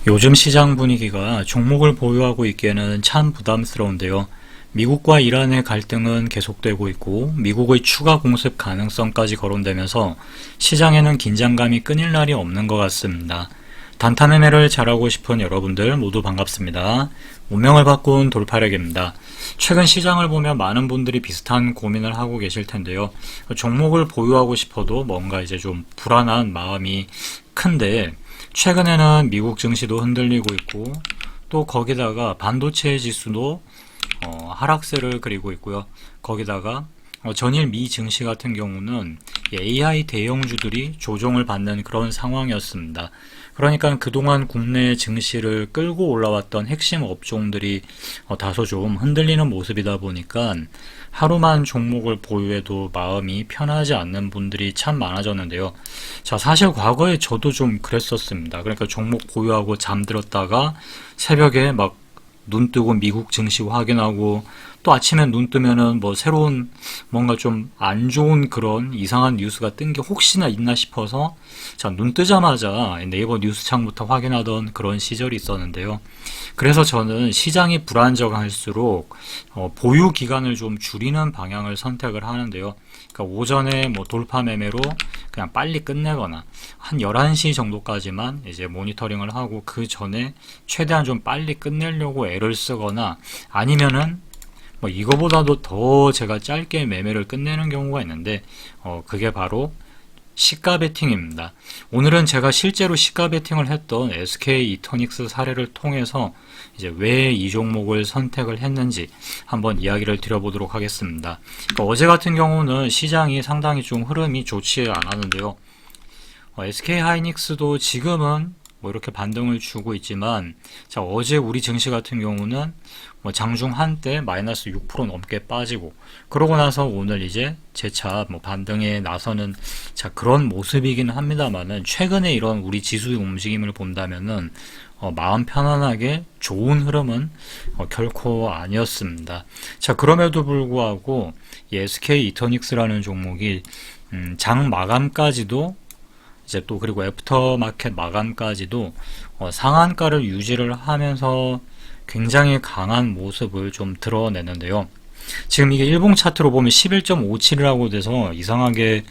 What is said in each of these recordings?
요즘 시장 분위기가 종목을 보유하고 있기에는 참 부담스러운데요. 미국과 이란의 갈등은 계속되고 있고 미국의 추가 공습 가능성까지 거론되면서 시장에는 긴장감이 끊일 날이 없는 것 같습니다. 단타 매매를 잘하고 싶은 여러분들 모두 반갑습니다. 운명을 바꾼 돌파력입니다. 최근 시장을 보면 많은 분들이 비슷한 고민을 하고 계실 텐데요. 종목을 보유하고 싶어도 뭔가 이제 좀 불안한 마음이 큰데 최근에는 미국 증시도 흔들리고 있고 또 거기다가 반도체 지수도 하락세를 그리고 있고요. 거기다가 전일 미 증시 같은 경우는 AI 대형주들이 조정을 받는 그런 상황이었습니다. 그러니까 그동안 국내 증시를 끌고 올라왔던 핵심 업종들이 다소 좀 흔들리는 모습이다 보니까 하루만 종목을 보유해도 마음이 편하지 않는 분들이 참 많아졌는데요. 자, 사실 과거에 저도 좀 그랬었습니다. 그러니까 종목 보유하고 잠들었다가 새벽에 막 눈 뜨고 미국 증시 확인하고 또 아침에 눈 뜨면은 뭐 새로운 뭔가 좀 안 좋은 그런 이상한 뉴스가 뜬 게 혹시나 있나 싶어서 자, 눈 뜨자마자 네이버 뉴스창부터 확인하던 그런 시절이 있었는데요. 그래서 저는 시장이 불안정할수록 보유 기간을 좀 줄이는 방향을 선택을 하는데요. 그러니까 오전에 뭐 돌파 매매로 그냥 빨리 끝내거나 한 11시 정도까지만 이제 모니터링을 하고 그 전에 최대한 좀 빨리 끝내려고 애를 쓰거나 아니면은 뭐 이거보다도 더 제가 짧게 매매를 끝내는 경우가 있는데 그게 바로 시가 베팅입니다. 오늘은 제가 실제로 시가 베팅을 했던 SK 이터닉스 사례를 통해서 이제 왜 이 종목을 선택을 했는지 한번 이야기를 드려보도록 하겠습니다. 그러니까 어제 같은 경우는 시장이 상당히 좀 흐름이 좋지 않았는데요. SK 하이닉스도 지금은 뭐 이렇게 반등을 주고 있지만 자, 어제 우리 증시 같은 경우는 뭐 장중 한때 마이너스 6% 넘게 빠지고 그러고 나서 오늘 이제 재차 뭐 반등에 나서는 자, 그런 모습이긴 합니다만은 최근에 이런 우리 지수의 움직임을 본다면은 마음 편안하게 좋은 흐름은 결코 아니었습니다. 자, 그럼에도 불구하고 이 SK 이터닉스라는 종목이 장 마감까지도 이제 또 그리고 애프터마켓 마감까지도 상한가를 유지를 하면서 굉장히 강한 모습을 좀 드러내는데요. 지금 이게 일봉 차트로 보면 11.57이라고 돼서 이상하게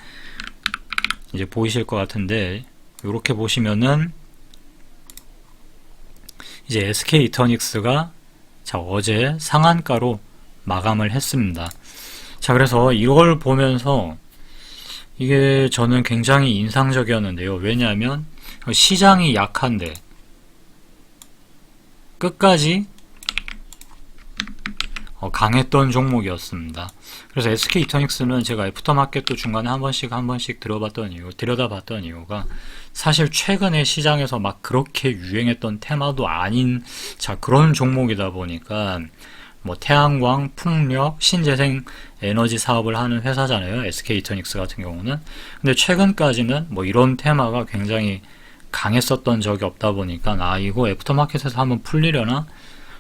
이제 보이실 것 같은데 이렇게 보시면은 이제 SK 이터닉스가 자, 어제 상한가로 마감을 했습니다. 자, 그래서 이걸 보면서 이게 저는 굉장히 인상적이었는데요. 왜냐하면 시장이 약한데 끝까지 강했던 종목이었습니다. 그래서 SK 이터닉스는 제가 애프터마켓도 중간에 한 번씩 들여다봤던 이유가 사실 최근에 시장에서 막 그렇게 유행했던 테마도 아닌 자, 그런 종목이다 보니까 뭐 태양광, 풍력, 신재생 에너지 사업을 하는 회사잖아요. SK 이터닉스 같은 경우는. 근데 최근까지는 뭐 이런 테마가 굉장히 강했었던 적이 없다 보니까 이거 애프터마켓에서 한번 풀리려나?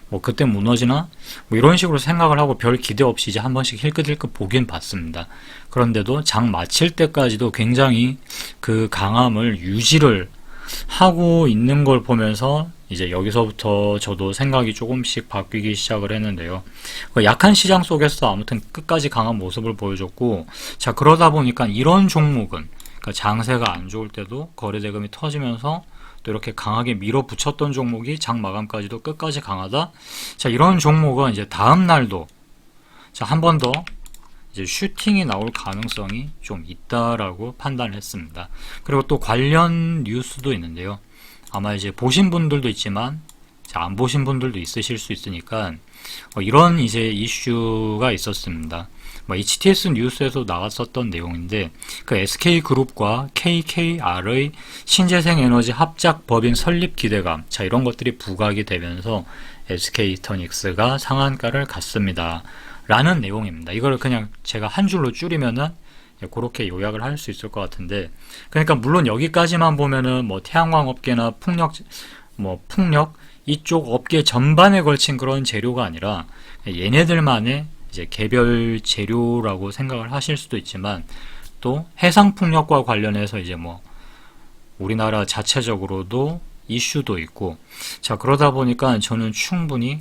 뭐 그때 무너지나? 뭐 이런 식으로 생각을 하고 별 기대 없이 이제 한 번씩 힐끗힐끗 보긴 봤습니다. 그런데도 장 마칠 때까지도 굉장히 그 강함을 유지를 하고 있는 걸 보면서 이제 여기서부터 저도 생각이 조금씩 바뀌기 시작을 했는데요. 약한 시장 속에서 아무튼 끝까지 강한 모습을 보여줬고, 자, 그러다 보니까 이런 종목은 그러니까 장세가 안 좋을 때도 거래대금이 터지면서 또 이렇게 강하게 밀어붙였던 종목이 장 마감까지도 끝까지 강하다. 자, 이런 종목은 이제 다음 날도 자, 한 번 더 이제 슈팅이 나올 가능성이 좀 있다라고 판단을 했습니다. 그리고 또 관련 뉴스도 있는데요. 아마 이제 보신 분들도 있지만 안 보신 분들도 있으실 수 있으니까 이런 이제 이슈가 있었습니다. HTS 뉴스에서 나왔었던 내용인데 그 SK그룹과 KKR의 신재생에너지 합작 법인 설립 기대감 자, 이런 것들이 부각이 되면서 SK 이터닉스가 상한가를 갔습니다. 라는 내용입니다. 이걸 그냥 제가 한 줄로 줄이면은 그렇게 요약을 할 수 있을 것 같은데, 그러니까 물론 여기까지만 보면은 뭐 태양광 업계나 풍력 이쪽 업계 전반에 걸친 그런 재료가 아니라 얘네들만의 이제 개별 재료라고 생각을 하실 수도 있지만 또 해상 풍력과 관련해서 이제 뭐 우리나라 자체적으로도 이슈도 있고, 자, 그러다 보니까 저는 충분히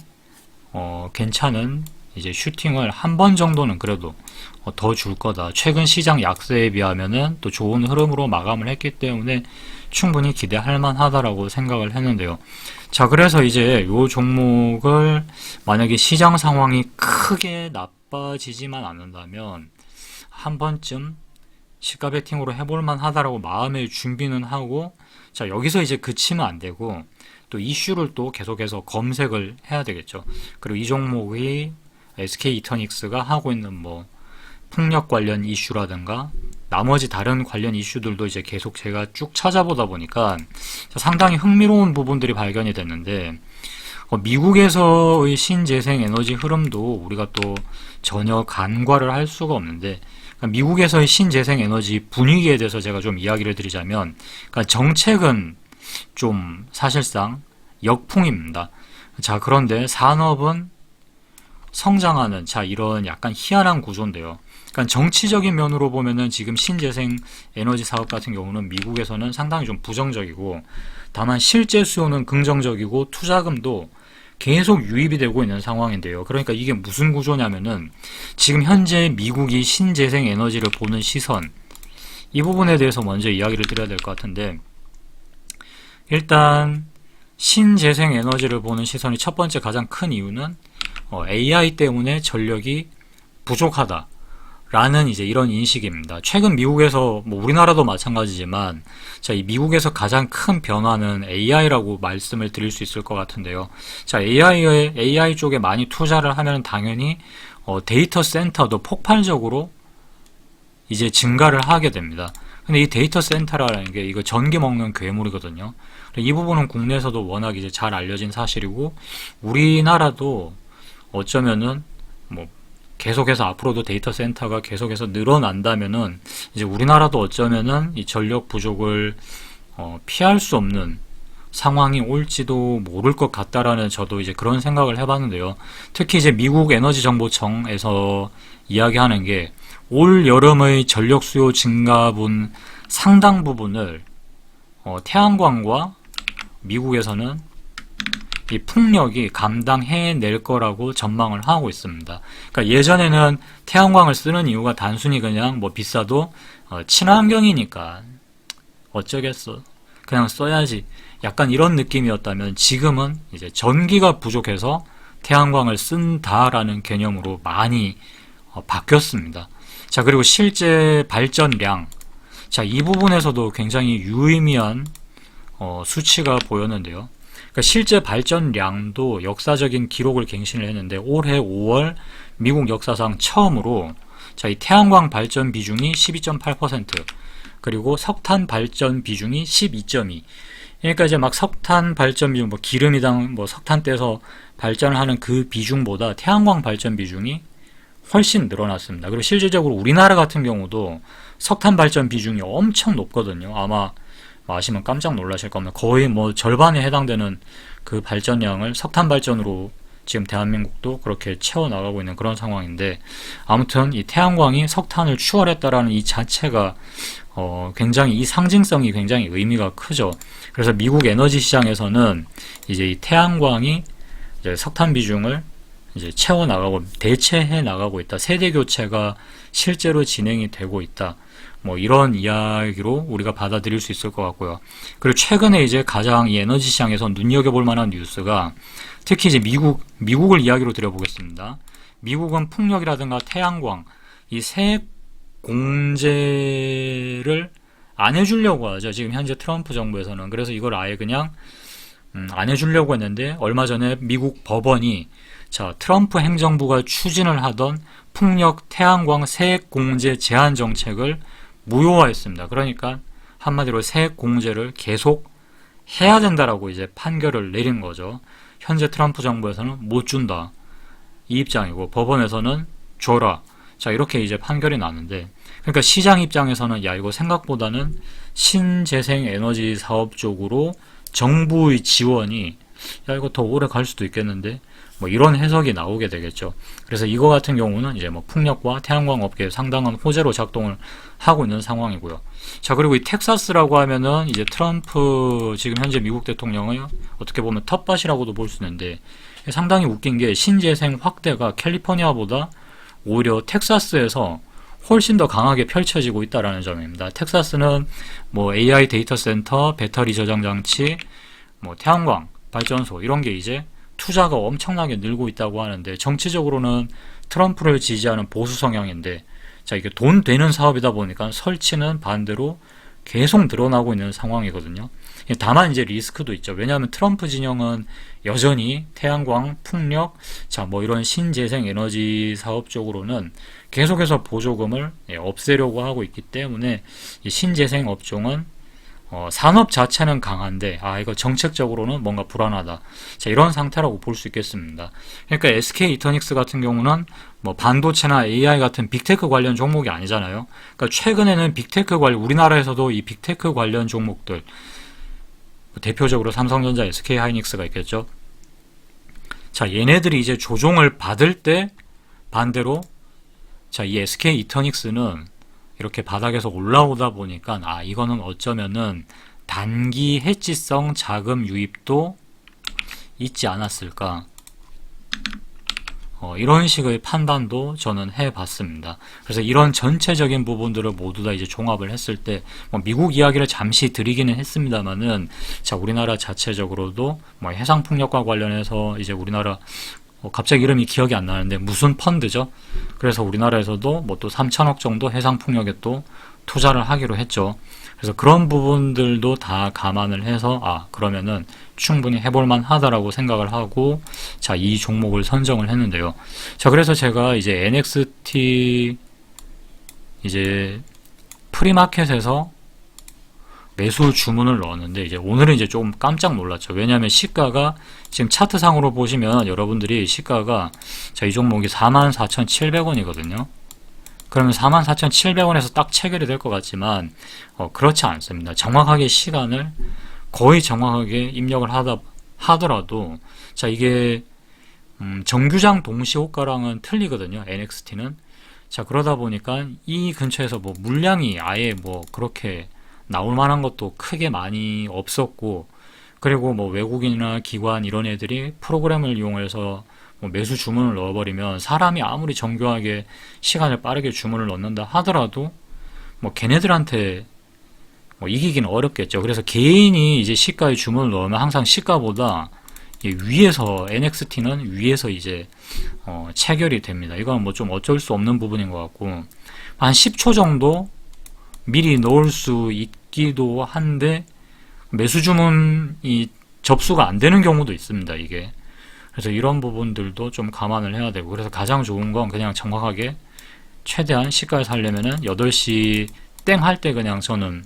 괜찮은 이제 슈팅을 한 번 정도는 그래도 더 줄 거다. 최근 시장 약세에 비하면은 또 좋은 흐름으로 마감을 했기 때문에 충분히 기대할 만하다라고 생각을 했는데요. 자, 그래서 이제 요 종목을 만약에 시장 상황이 크게 나빠지지만 않는다면 한 번쯤 시가 베팅으로 해볼 만하다라고 마음의 준비는 하고, 자, 여기서 이제 그치면 안 되고 또 이슈를 또 계속해서 검색을 해야 되겠죠. 그리고 이 종목이 SK 이터닉스가 하고 있는 뭐 풍력 관련 이슈라든가 나머지 다른 관련 이슈들도 이제 계속 제가 쭉 찾아보다 보니까 상당히 흥미로운 부분들이 발견이 됐는데, 미국에서의 신재생 에너지 흐름도 우리가 또 전혀 간과를 할 수가 없는데, 그러니까 미국에서의 신재생 에너지 분위기에 대해서 제가 좀 이야기를 드리자면, 그러니까 정책은 좀 사실상 역풍입니다. 자, 그런데 산업은 성장하는, 자, 이런 약간 희한한 구조인데요. 그러니까 정치적인 면으로 보면은 지금 신재생 에너지 사업 같은 경우는 미국에서는 상당히 좀 부정적이고, 다만 실제 수요는 긍정적이고 투자금도 계속 유입이 되고 있는 상황인데요. 그러니까 이게 무슨 구조냐면은 지금 현재 미국이 신재생 에너지를 보는 시선, 이 부분에 대해서 먼저 이야기를 드려야 될 것 같은데, 일단 신재생 에너지를 보는 시선이 첫 번째 가장 큰 이유는 AI 때문에 전력이 부족하다 라는 이제 이런 인식입니다. 최근 미국에서, 뭐 우리나라도 마찬가지지만, 자, 이 미국에서 가장 큰 변화는 AI라고 말씀을 드릴 수 있을 것 같은데요. 자, AI 쪽에 많이 투자를 하면 당연히 데이터 센터도 폭발적으로 이제 증가를 하게 됩니다. 근데 이 데이터 센터라는 게 이거 전기 먹는 괴물이거든요. 이 부분은 국내에서도 워낙 이제 잘 알려진 사실이고, 우리나라도 어쩌면은 뭐 계속해서 앞으로도 데이터 센터가 계속해서 늘어난다면은 이제 우리나라도 어쩌면은 이 전력 부족을 피할 수 없는 상황이 올지도 모를 것 같다라는 저도 이제 그런 생각을 해봤는데요. 특히 이제 미국 에너지정보청에서 이야기하는 게 올 여름의 전력 수요 증가분 상당 부분을 태양광과 미국에서는 이 풍력이 감당해낼 거라고 전망을 하고 있습니다. 그러니까 예전에는 태양광을 쓰는 이유가 단순히 그냥 뭐 비싸도 친환경이니까 어쩌겠어, 그냥 써야지, 약간 이런 느낌이었다면 지금은 이제 전기가 부족해서 태양광을 쓴다라는 개념으로 많이 바뀌었습니다. 자, 그리고 실제 발전량, 자, 이 부분에서도 굉장히 유의미한 수치가 보였는데요. 그러니까 실제 발전량도 역사적인 기록을 갱신을 했는데, 올해 5월 미국 역사상 처음으로, 자, 이 태양광 발전 비중이 12.8%, 그리고 석탄 발전 비중이 12.2. 그러니까 이제 막 석탄 발전 비중, 뭐 기름이당 뭐 석탄 떼서 발전을 하는 그 비중보다 태양광 발전 비중이 훨씬 늘어났습니다. 그리고 실질적으로 우리나라 같은 경우도 석탄 발전 비중이 엄청 높거든요. 아마 아시면 깜짝 놀라실 겁니다. 거의 뭐 절반에 해당되는 그 발전량을 석탄 발전으로 지금 대한민국도 그렇게 채워나가고 있는 그런 상황인데, 아무튼 이 태양광이 석탄을 추월했다라는 이 자체가 굉장히, 이 상징성이 굉장히 의미가 크죠. 그래서 미국 에너지 시장에서는 이제 이 태양광이 이제 석탄 비중을 이제 채워나가고 대체해 나가고 있다. 세대 교체가 실제로 진행이 되고 있다. 뭐 이런 이야기로 우리가 받아들일 수 있을 것 같고요. 그리고 최근에 이제 가장 이 에너지 시장에서 눈여겨볼 만한 뉴스가, 특히 이제 미국을 이야기로 드려보겠습니다. 미국은 풍력이라든가 태양광, 이 세액 공제를 안 해주려고 하죠. 지금 현재 트럼프 정부에서는. 그래서 이걸 아예 그냥 안 해주려고 했는데, 얼마 전에 미국 법원이, 자, 트럼프 행정부가 추진을 하던 풍력, 태양광 세액 공제 제한 정책을 무효화했습니다. 그러니까 한마디로 세액 공제를 계속 해야 된다라고 이제 판결을 내린 거죠. 현재 트럼프 정부에서는 못 준다, 이 입장이고, 법원에서는 줘라, 자, 이렇게 이제 판결이 나는데, 그러니까 시장 입장에서는 야, 이거 생각보다는 신재생 에너지 사업 쪽으로 정부의 지원이, 야, 이거 더 오래 갈 수도 있겠는데 뭐 이런 해석이 나오게 되겠죠. 그래서 이거 같은 경우는 이제 뭐 풍력과 태양광 업계에 상당한 호재로 작동을 하고 있는 상황이고요. 자, 그리고 이 텍사스라고 하면은 이제 트럼프 지금 현재 미국 대통령의 어떻게 보면 텃밭이라고도 볼 수 있는데, 상당히 웃긴 게 신재생 확대가 캘리포니아보다 오히려 텍사스에서 훨씬 더 강하게 펼쳐지고 있다라는 점입니다. 텍사스는 뭐 AI 데이터 센터, 배터리 저장 장치, 뭐 태양광 발전소 이런 게 이제 투자가 엄청나게 늘고 있다고 하는데, 정치적으로는 트럼프를 지지하는 보수 성향인데, 자, 이게 돈 되는 사업이다 보니까 설치는 반대로 계속 늘어나고 있는 상황이거든요. 다만 이제 리스크도 있죠. 왜냐하면 트럼프 진영은 여전히 태양광, 풍력, 자, 뭐 이런 신재생 에너지 사업 쪽으로는 계속해서 보조금을 없애려고 하고 있기 때문에 이 신재생 업종은 산업 자체는 강한데, 이거 정책적으로는 뭔가 불안하다. 자, 이런 상태라고 볼 수 있겠습니다. 그러니까 SK 이터닉스 같은 경우는 뭐 반도체나 AI 같은 빅테크 관련 종목이 아니잖아요. 그러니까 최근에는 빅테크 관련, 우리나라에서도 이 빅테크 관련 종목들, 대표적으로 삼성전자, SK 하이닉스가 있겠죠. 자, 얘네들이 이제 조종을 받을 때 반대로, 자, 이 SK 이터닉스는 이렇게 바닥에서 올라오다 보니까 이거는 어쩌면은 단기 해지성 자금 유입도 있지 않았을까, 이런 식의 판단도 저는 해봤습니다. 그래서 이런 전체적인 부분들을 모두 다 이제 종합을 했을 때, 미국 이야기를 잠시 드리기는 했습니다만은, 자, 우리나라 자체적으로도 뭐 해상풍력과 관련해서 이제 우리나라 갑자기 이름이 기억이 안 나는데 무슨 펀드죠? 그래서 우리나라에서도 뭐 또 3천억 정도 해상풍력에 또 투자를 하기로 했죠. 그래서 그런 부분들도 다 감안을 해서 그러면은 충분히 해볼만 하다라고 생각을 하고, 자, 이 종목을 선정을 했는데요. 자, 그래서 제가 이제 NXT 이제 프리마켓에서 매수 주문을 넣었는데, 이제 오늘은 이제 좀 깜짝 놀랐죠. 왜냐하면 시가가 지금 차트상으로 보시면 여러분들이 시가가, 자, 이 종목이 44,700원이거든요. 그러면 44,700원에서 딱 체결이 될 것 같지만 그렇지 않습니다. 정확하게 시간을 거의 정확하게 입력을 하더라도, 자, 이게 정규장 동시호가랑은 틀리거든요. NXT는. 자, 그러다 보니까 이 근처에서 뭐 물량이 아예 뭐 그렇게 나올 만한 것도 크게 많이 없었고, 그리고 뭐 외국인이나 기관 이런 애들이 프로그램을 이용해서 뭐 매수 주문을 넣어버리면, 사람이 아무리 정교하게 시간을 빠르게 주문을 넣는다 하더라도 뭐 걔네들한테 뭐 이기기는 어렵겠죠. 그래서 개인이 이제 시가에 주문을 넣으면 항상 시가보다 위에서, NXT는 위에서 이제 체결이 됩니다. 이건 뭐 좀 어쩔 수 없는 부분인 것 같고, 한 10초 정도 미리 넣을 수 있기도 한데 매수 주문이 접수가 안 되는 경우도 있습니다, 이게. 그래서 이런 부분들도 좀 감안을 해야 되고, 그래서 가장 좋은 건 그냥 정확하게 최대한 시가에 살려면은 8시 땡 할 때 그냥 저는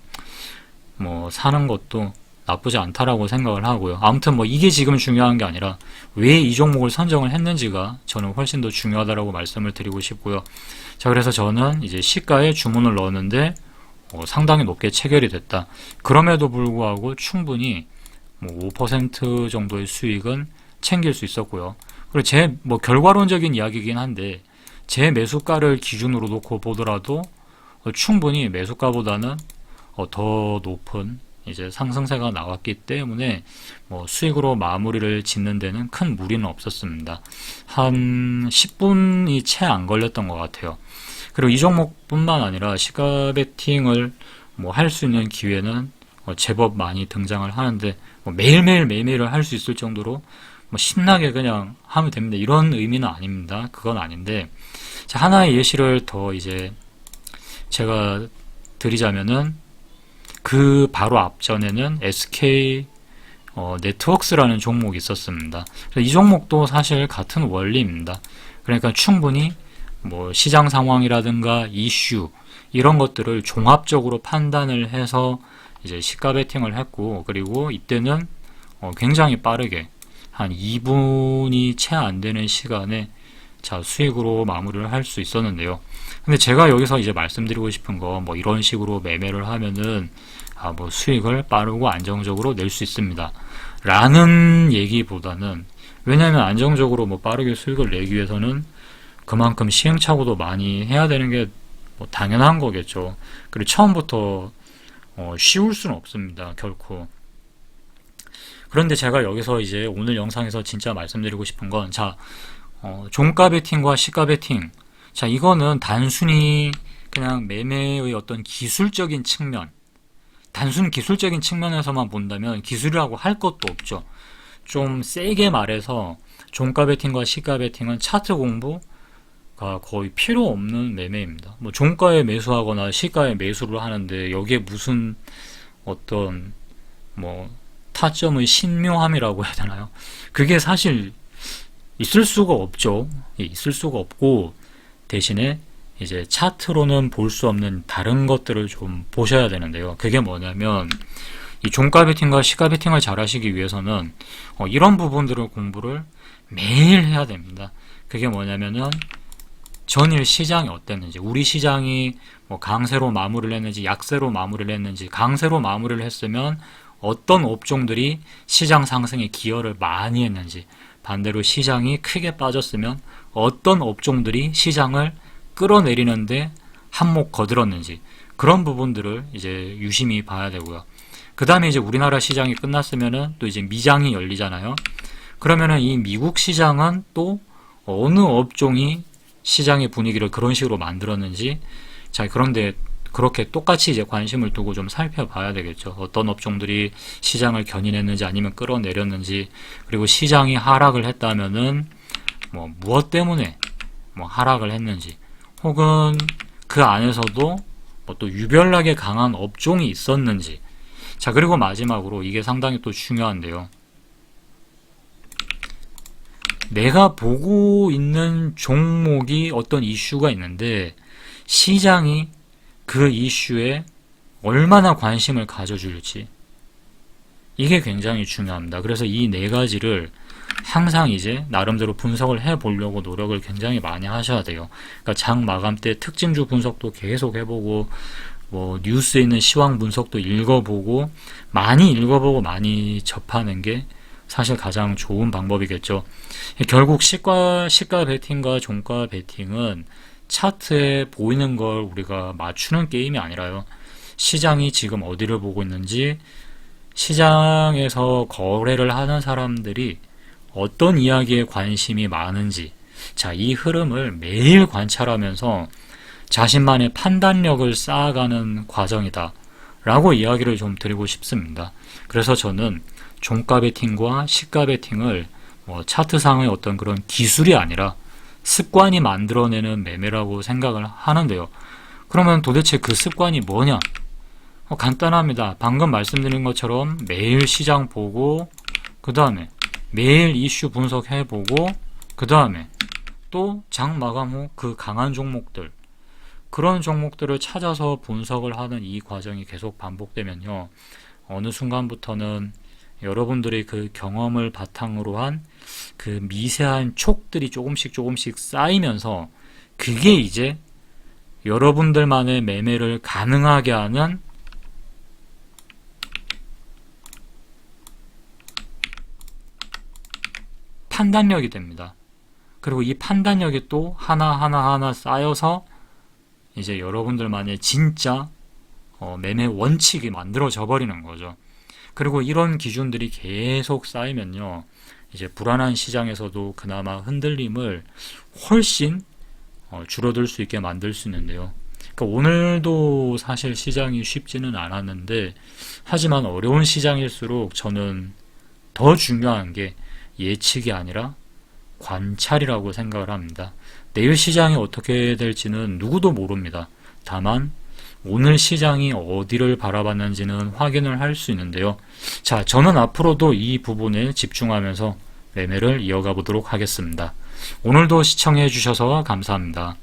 뭐 사는 것도 나쁘지 않다라고 생각을 하고요. 아무튼 뭐 이게 지금 중요한 게 아니라 왜 이 종목을 선정을 했는지가 저는 훨씬 더 중요하다라고 말씀을 드리고 싶고요. 자, 그래서 저는 이제 시가에 주문을 넣었는데 상당히 높게 체결이 됐다. 그럼에도 불구하고 충분히 뭐 5% 정도의 수익은 챙길 수 있었고요. 그리고 제 뭐 결과론적인 이야기이긴 한데, 제 매수가를 기준으로 놓고 보더라도 충분히 매수가보다는 더 높은 이제 상승세가 나왔기 때문에 뭐 수익으로 마무리를 짓는 데는 큰 무리는 없었습니다. 한 10분이 채 안 걸렸던 것 같아요. 그리고 이 종목뿐만 아니라 시가 베팅을 뭐 할 수 있는 기회는 제법 많이 등장을 하는데, 뭐 매일매일을 할 수 있을 정도로 뭐 신나게 그냥 하면 됩니다. 이런 의미는 아닙니다. 그건 아닌데, 자, 하나의 예시를 더 이제 제가 드리자면은, 그 바로 앞전에는 SK 네트워크스라는 종목이 있었습니다. 이 종목도 사실 같은 원리입니다. 그러니까 충분히 뭐 시장 상황이라든가 이슈 이런 것들을 종합적으로 판단을 해서 이제 시가 베팅을 했고, 그리고 이때는 굉장히 빠르게 한 2분이 채 안 되는 시간에 자, 수익으로 마무리를 할 수 있었는데요. 근데 제가 여기서 이제 말씀드리고 싶은 거, 뭐 이런 식으로 매매를 하면은 뭐 수익을 빠르고 안정적으로 낼 수 있습니다 라는 얘기보다는, 왜냐하면 안정적으로 뭐 빠르게 수익을 내기 위해서는 그만큼 시행착오도 많이 해야 되는 게 뭐 당연한 거겠죠. 그리고 처음부터 쉬울 수는 없습니다. 결코. 그런데 제가 여기서 이제 오늘 영상에서 진짜 말씀드리고 싶은 건, 자, 종가 베팅과 시가 베팅. 자, 이거는 단순히 그냥 매매의 어떤 기술적인 측면, 단순 기술적인 측면에서만 본다면 기술이라고 할 것도 없죠. 좀 세게 말해서 종가 베팅과 시가 베팅은 차트 공부가 거의 필요 없는 매매입니다. 뭐 종가에 매수하거나 시가에 매수를 하는데 여기에 무슨 어떤 뭐 타점의 신묘함이라고 해야 되나요? 그게 사실 있을 수가 없죠. 있을 수가 없고, 대신에 이제 차트로는 볼 수 없는 다른 것들을 좀 보셔야 되는데요. 그게 뭐냐면, 이 종가 베팅과 시가 베팅을 잘 하시기 위해서는 이런 부분들을 공부를 매일 해야 됩니다. 그게 뭐냐면은 전일 시장이 어땠는지, 우리 시장이 뭐 강세로 마무리를 했는지 약세로 마무리를 했는지, 강세로 마무리를 했으면 어떤 업종들이 시장 상승에 기여를 많이 했는지, 반대로 시장이 크게 빠졌으면 어떤 업종들이 시장을 끌어내리는데 한몫 거들었는지, 그런 부분들을 이제 유심히 봐야 되고요. 그 다음에 이제 우리나라 시장이 끝났으면은 또 이제 미장이 열리잖아요. 그러면은 이 미국 시장은 또 어느 업종이 시장의 분위기를 그런 식으로 만들었는지, 자, 그런데 그렇게 똑같이 이제 관심을 두고 좀 살펴봐야 되겠죠. 어떤 업종들이 시장을 견인했는지 아니면 끌어내렸는지, 그리고 시장이 하락을 했다면은 뭐 무엇 때문에 뭐 하락을 했는지, 혹은 그 안에서도 뭐 또 유별나게 강한 업종이 있었는지. 자, 그리고 마지막으로 이게 상당히 또 중요한데요. 내가 보고 있는 종목이 어떤 이슈가 있는데 시장이 그 이슈에 얼마나 관심을 가져줄지, 이게 굉장히 중요합니다. 그래서 이 네 가지를 항상 이제 나름대로 분석을 해보려고 노력을 굉장히 많이 하셔야 돼요. 그러니까 장 마감 때 특징주 분석도 계속 해보고, 뭐 뉴스에 있는 시황 분석도 읽어보고, 많이 접하는 게 사실 가장 좋은 방법이겠죠. 결국 시가 베팅과 종가 베팅은 차트에 보이는 걸 우리가 맞추는 게임이 아니라요. 시장이 지금 어디를 보고 있는지, 시장에서 거래를 하는 사람들이 어떤 이야기에 관심이 많은지, 자, 이 흐름을 매일 관찰하면서 자신만의 판단력을 쌓아가는 과정이다 라고 이야기를 좀 드리고 싶습니다. 그래서 저는 종가 베팅과 시가 베팅을 뭐 차트상의 어떤 그런 기술이 아니라 습관이 만들어내는 매매라고 생각을 하는데요. 그러면 도대체 그 습관이 뭐냐? 간단합니다. 방금 말씀드린 것처럼 매일 시장 보고, 그 다음에 매일 이슈 분석해보고, 그 다음에 또 장 마감 후 그 강한 종목들, 그런 종목들을 찾아서 분석을 하는 이 과정이 계속 반복되면요, 어느 순간부터는 여러분들의 그 경험을 바탕으로 한 그 미세한 촉들이 조금씩 쌓이면서, 그게 이제 여러분들만의 매매를 가능하게 하는 판단력이 됩니다. 그리고 이 판단력이 또 하나 쌓여서 이제 여러분들만의 진짜 매매 원칙이 만들어져 버리는 거죠. 그리고 이런 기준들이 계속 쌓이면요, 이제 불안한 시장에서도 그나마 흔들림을 훨씬 줄어들 수 있게 만들 수 있는데요. 그러니까 오늘도 사실 시장이 쉽지는 않았는데, 하지만 어려운 시장일수록 저는 더 중요한 게 예측이 아니라 관찰이라고 생각을 합니다. 내일 시장이 어떻게 될지는 누구도 모릅니다. 다만 오늘 시장이 어디를 바라봤는지는 확인을 할 수 있는데요. 자, 저는 앞으로도 이 부분에 집중하면서 매매를 이어가 보도록 하겠습니다. 오늘도 시청해 주셔서 감사합니다.